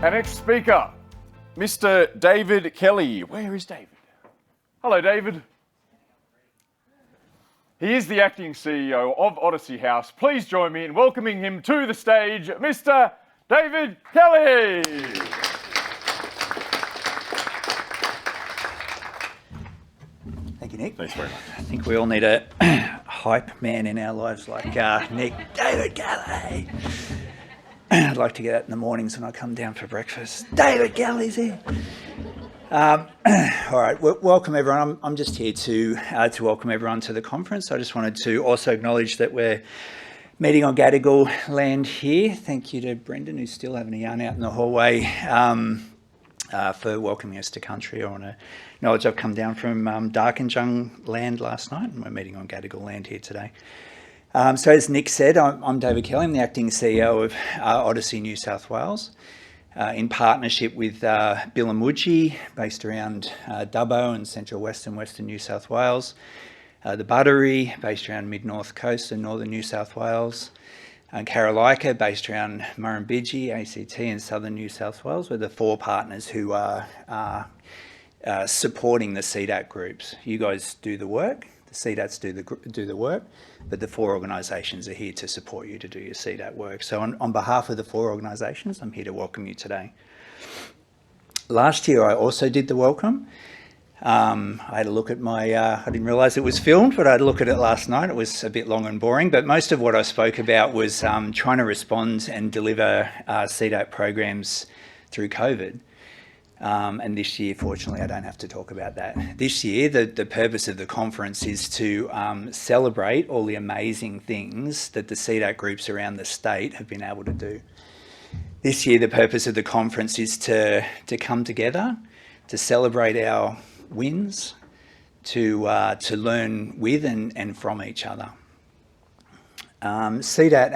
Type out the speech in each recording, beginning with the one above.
Our next speaker, Mr. David Kelly. Where is David? Hello, David. He is the acting CEO of Odyssey House. Please join me in welcoming him to the stage, Mr. David Kelly. Thank you, Nick. Thanks very much. I think we all need a hype man in our lives like Nick. David Kelly. I'd like to get that in the mornings when I come down for breakfast. David Kelly's here. All right, welcome everyone. I'm just here to welcome everyone to the conference. I just wanted to also acknowledge that we're meeting on Gadigal land here. Thank you to Brendan, who's still having a yarn out in the hallway, for welcoming us to country. I want to acknowledge I've come down from Darkinjung land last night, and we're meeting on Gadigal land here today. So as Nick said, I'm David Kelly. I'm the acting CEO of Odyssey New South Wales, in partnership with Billamugi, based around Dubbo and central western New South Wales, the Buttery, based around mid-north coast and northern New South Wales, and Karalaika, based around Murrumbidgee, ACT and southern New South Wales. We're the four partners who are supporting the CDAT groups. You guys do the work. The CDATs do the work, but the four organisations are here to support you to do your CDAT work. So on behalf of the four organisations, I'm here to welcome you today. Last year, I also did the welcome. I had a look at my, I didn't realise it was filmed, but I had a look at it last night. It was a bit long and boring, but most of what I spoke about was trying to respond and deliver CDAT programs through COVID. And this year, fortunately, I don't have to talk about that. This year, the purpose of the conference is to celebrate all the amazing things that the CDAT groups around the state have been able to do. This year, the purpose of the conference is to come together, to celebrate our wins, to learn with and from each other. CDAT,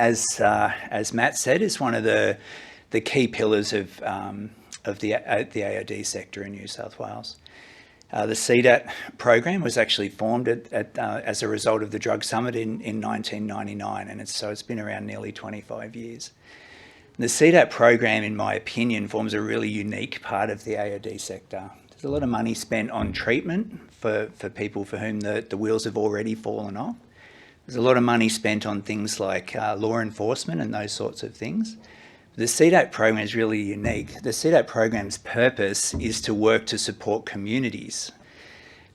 as Matt said, is one of the key pillars of the AOD sector in New South Wales. The CDAT program was actually formed as a result of the Drug Summit in 1999, and it's been around nearly 25 years. The CDAT program, in my opinion, forms a really unique part of the AOD sector. There's a lot of money spent on treatment for people for whom the wheels have already fallen off. There's a lot of money spent on things like law enforcement and those sorts of things. The CDAT program is really unique. The CDAT program's purpose is to work to support communities.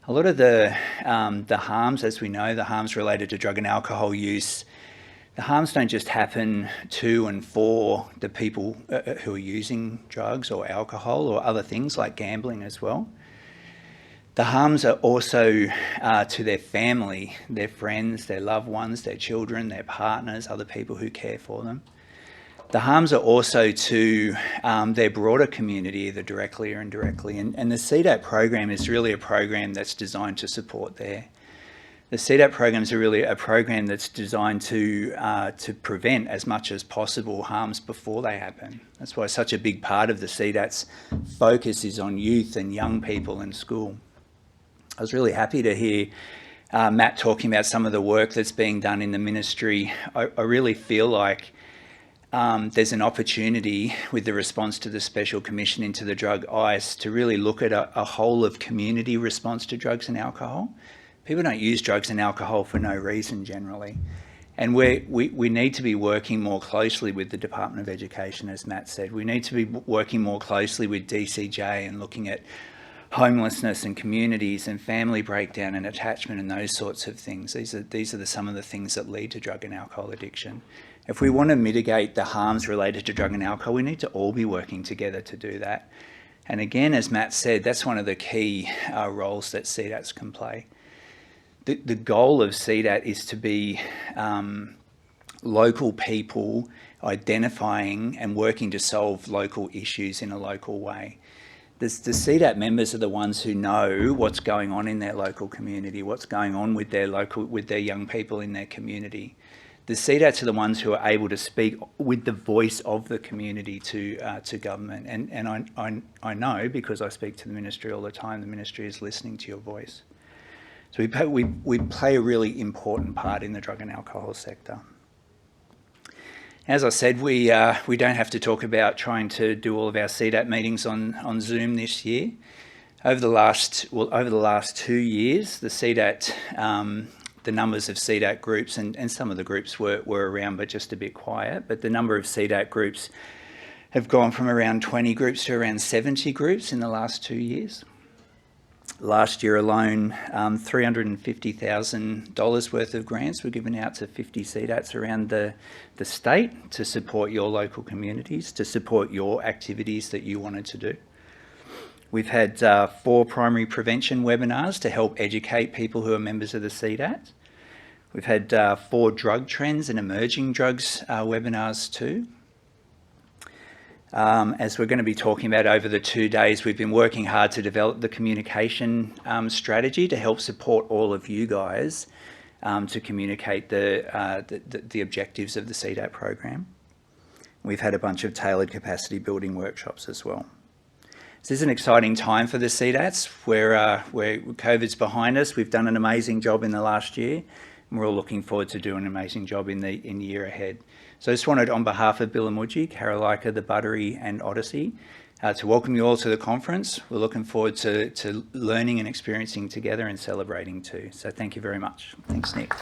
A lot of the harms, as we know, the harms related to drug and alcohol use, the harms don't just happen to and for the people who are using drugs or alcohol or other things like gambling as well. The harms are also to their family, their friends, their loved ones, their children, their partners, other people who care for them. The harms are also to their broader community, either directly or indirectly. And the CDAT program is really a program that's designed to support there. The CDAT program is really a program that's designed to prevent as much as possible harms before they happen. That's why such a big part of the CDAT's focus is on youth and young people in school. I was really happy to hear Matt talking about some of the work that's being done in the ministry. I really feel like there's an opportunity with the response to the Special Commission into the drug ICE to really look at a whole of community response to drugs and alcohol. People don't use drugs and alcohol for no reason generally. And we need to be working more closely with the Department of Education, as Matt said. We need to be working more closely with DCJ and looking at homelessness and communities and family breakdown and attachment and those sorts of things. These are some of the things that lead to drug and alcohol addiction. If we want to mitigate the harms related to drug and alcohol, we need to all be working together to do that. And again, as Matt said, that's one of the key roles that CDATs can play. The goal of CDAT is to be local people identifying and working to solve local issues in a local way. The CDAT members are the ones who know what's going on in their local community, what's going on with their young people in their community. The CDATs are the ones who are able to speak with the voice of the community to government. And I know, because I speak to the ministry all the time, the ministry is listening to your voice. So we play a really important part in the drug and alcohol sector. As I said, we don't have to talk about trying to do all of our CDAT meetings on Zoom this year. Over the last 2 years, the CDAT, the numbers of CDAT groups, and some of the groups were around but just a bit quiet, but the number of CDAT groups have gone from around 20 groups to around 70 groups in the last 2 years. Last year alone, $350,000 worth of grants were given out to 50 CDATs around the state to support your local communities, to support your activities that you wanted to do. We've had 4 primary prevention webinars to help educate people who are members of the CDAT. We've had 4 drug trends and emerging drugs webinars too. As we're going to be talking about over the 2 days, we've been working hard to develop the communication strategy to help support all of you guys to communicate the objectives of the CDAT program. We've had a bunch of tailored capacity building workshops as well. This is an exciting time for the CDATs where COVID's behind us. We've done an amazing job in the last year, and we're all looking forward to doing an amazing job in the year ahead. So I just wanted, on behalf of Billamugi, Karalika, the Buttery and Odyssey, to welcome you all to the conference. We're looking forward to learning and experiencing together and celebrating too. So thank you very much. Thanks, Nick.